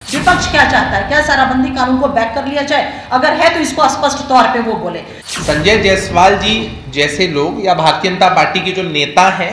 विपक्ष क्या चाहता है? क्या शराबबंदी कानून को बैक कर लिया जाए? अगर है तो इसको स्पष्ट तौर पे वो बोले। संजय जायसवाल जी जैसे लोग या भारतीय जनता पार्टी के जो नेता हैं,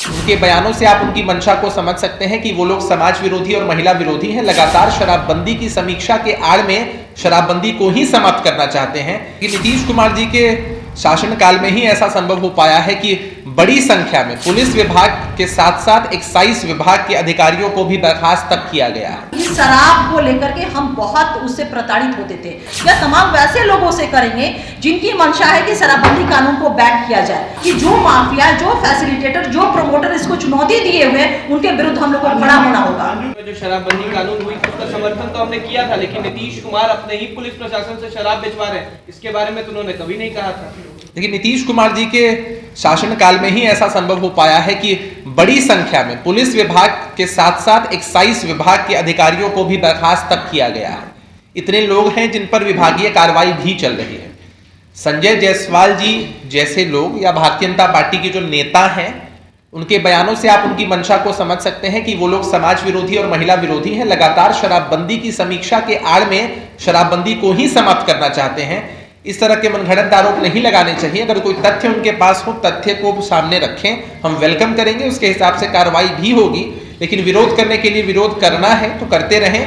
उनके बयानों से आप उनकी मंशा को समझ सकते हैं कि वो लोग समाज विरोधी और महिला विरोधी हैं। लगातार शराबबंदी की समीक्षा के आड़ में शराबबंदी को ही समाप्त करना चाहते हैं कि नीतीश कुमार जी के शासनकाल में ही ऐसा संभव हो पाया है कि बड़ी संख्या में पुलिस विभाग के साथ साथ एक्साइज विभाग के अधिकारियों को भी बर्खास्त तक किया गया है। इस शराब को लेकर के हम बहुत उससे प्रताड़ित होते थे। यह तमाम वैसे लोगों से करेंगे जिनकी मंशा है कि शराबबंदी कानून को बैक किया जाए, कि जो माफिया, जो फैसिलिटेटर, जो प्रमोटर इसको चुनौती दिए हुए उनके विरुद्ध हम लोग को खड़ा होना होगा। जो शराबबंदी कानून हुई उसका समर्थन तो हमने किया था, लेकिन नीतीश कुमार अपने ही पुलिस प्रशासन से शराब बेचवा रहे हैं, इसके बारे में तो उन्होंने कभी नहीं कहा था। लेकिन नीतीश कुमार जी के शासनकाल में ही ऐसा संभव हो पाया है कि बड़ी संख्या में पुलिस विभाग के साथ साथ एक्साइज विभाग के अधिकारियों को भी बर्खास्त तक किया गया है। इतने लोग हैं जिन पर विभागीय कार्रवाई भी चल रही है। संजय जायसवाल जी जैसे लोग या भारतीय जनता पार्टी के जो नेता हैं, उनके बयानों से आप उनकी मंशा को समझ सकते हैं कि वो लोग समाज विरोधी और महिला विरोधी हैं। लगातार शराबबंदी की समीक्षा के आड़ में शराबबंदी को ही समाप्त करना चाहते हैं। इस तरह के मनगढ़ंत आरोप नहीं लगाने चाहिए। अगर कोई तथ्य उनके पास हो, तथ्य को सामने रखें, हम वेलकम करेंगे, उसके हिसाब से कार्रवाई भी होगी। लेकिन विरोध करने के लिए विरोध करना है तो करते रहें।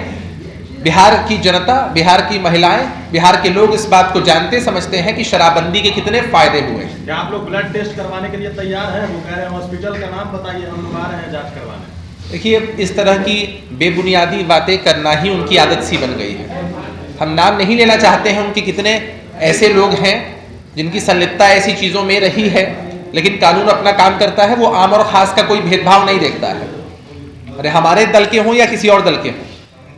बिहार की जनता, बिहार की महिलाएं, बिहार के लोग इस बात को जानते समझते हैं कि शराबबंदी के कितने फायदे हुए। क्या आप लोग ब्लड टेस्ट करवाने के लिए तैयार हैं? वो कह रहे हैं हॉस्पिटल का नाम बताइए, हम लोग आ रहे हैं जांच करवाने। देखिए, इस तरह की बेबुनियादी बातें करना ही उनकी आदत सी बन गई है। हम नाम नहीं लेना चाहते हैं उनके कितने ऐसे लोग हैं जिनकी संलिप्तता ऐसी चीज़ों में रही है, लेकिन कानून अपना काम करता है। वो आम और खास का कोई भेदभाव नहीं देखता है। अरे हमारे दल के हों या किसी और दल के हों,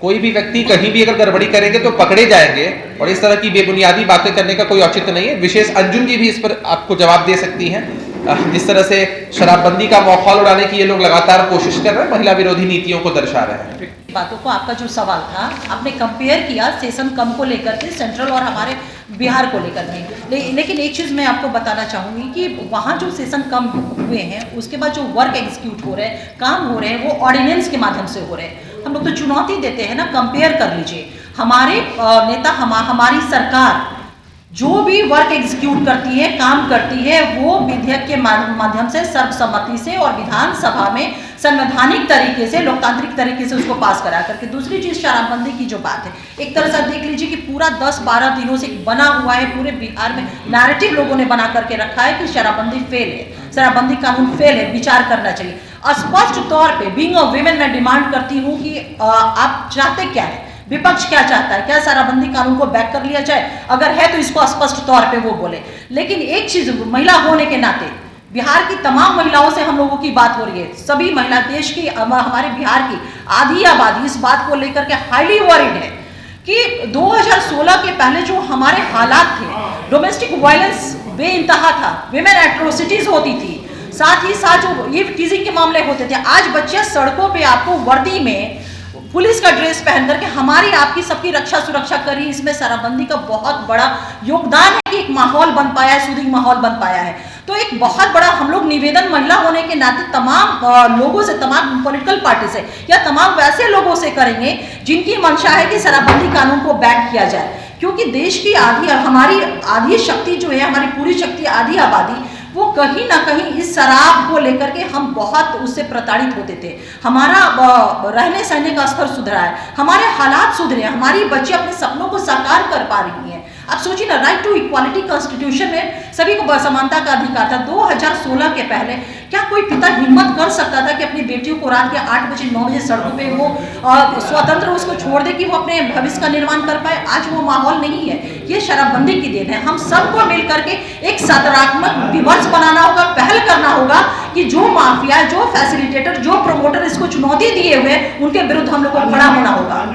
कोई भी व्यक्ति कहीं भी अगर गड़बड़ी करेंगे तो पकड़े जाएंगे। और इस तरह की बेबुनियादी बातें करने का कोई औचित्य नहीं है। विशेष अंजुम जी भी इस पर आपको जवाब दे सकती हैं। जिस तरह से शराबबंदी का मौखौल उड़ाने की ये लोग लगातार कोशिश कर रहे हैं, महिला विरोधी नीतियों को दर्शा रहे हैं। बातों को, आपका जो सवाल था, आपने कंपेयर किया सेशन कम को लेकर के सेंट्रल और हमारे बिहार को लेकर के। लेकिन एक चीज़ मैं आपको बताना चाहूँगी कि वहाँ जो सेशन कम हुए हैं, उसके बाद जो वर्क एग्जीक्यूट हो रहे हैं, काम हो रहे हैं, वो ऑर्डिनेंस के माध्यम से हो रहे हैं। हम लोग तो चुनौती देते हैं ना, कंपेयर कर लीजिए। हमारे नेता, हमारी सरकार जो भी वर्क एग्जीक्यूट करती है, काम करती है, वो विधेयक के माध्यम से सर्वसम्मति से और विधानसभा में संवैधानिक तरीके से, लोकतांत्रिक तरीके से उसको पास करा करके। दूसरी चीज शराबबंदी की जो बात है, एक तरह से देख लीजिए कि पूरा 10-12 दिनों से बना हुआ है, पूरे बिहार में नैरेटिव लोगों ने बना करके रखा है कि शराबबंदी फेल है, शराबबंदी कानून फेल है, विचार करना चाहिए। स्पष्ट तौर पे बीइंग अ वुमेन मैं डिमांड करती हूँ कि आप चाहते क्या है? विपक्ष क्या चाहता है? क्या शराबबंदी कानून को बैक कर लिया जाए? अगर है तो इसको स्पष्ट तौर पे वो बोले। लेकिन एक चीज, महिला होने के नाते बिहार की तमाम महिलाओं से हम लोगों की बात हो रही है। सभी महिला, देश की, हमारे बिहार की आधी आबादी इस बात को लेकर के हाईली वरीड है कि 2016 के पहले जो हमारे हालात थे, डोमेस्टिक वायलेंस बेइंतहा था, विमेन एट्रोसिटीज होती थी, साथ ही साथ जो ये टीजिंग के मामले होते थे। आज बच्चे सड़कों पे आपको वर्दी में पुलिस का ड्रेस पहन करके हमारी आपकी सबकी रक्षा सुरक्षा करी। इसमें शराबबंदी का बहुत बड़ा योगदान है कि एक माहौल बन पाया है, सूदिंग माहौल बन पाया है। तो एक बहुत बड़ा हम लोग निवेदन महिला होने के नाते तमाम लोगों से, तमाम पॉलिटिकल पार्टी से या तमाम वैसे लोगों से करेंगे जिनकी मंशा है कि शराबबंदी कानून को बैक किया जाए। क्योंकि देश की हमारी आधी शक्ति जो है, हमारी पूरी शक्ति, आधी आबादी, वो कहीं ना कहीं इस शराब को लेकर के हम बहुत उससे प्रताड़ित होते थे। हमारा रहने सहने का स्तर सुधरा है, हमारे हालात सुधरे, हमारी बच्ची अपने सपनों को साकार कर पा रही हैं। अब सोचिए ना, राइट टू इक्वालिटी कॉन्स्टिट्यूशन में सभी को समानता का अधिकार था। 2016 के पहले क्या कोई पिता हिम्मत कर सकता था कि अपनी बेटियों को रात के 8 बजे 9 बजे सड़कों पे वो स्वतंत्र उसको छोड़ दे कि वो अपने भविष्य का निर्माण कर पाए? आज वो माहौल नहीं है। ये शराबबंदी की देन है। हम सबको मिल करके एक सकारात्मक विमर्श बनाना होगा, पहल करना होगा कि जो माफिया, जो फैसिलिटेटर, जो प्रमोटर इसको चुनौती दिए हुए उनके विरुद्ध हम लोग को खड़ा होना होगा।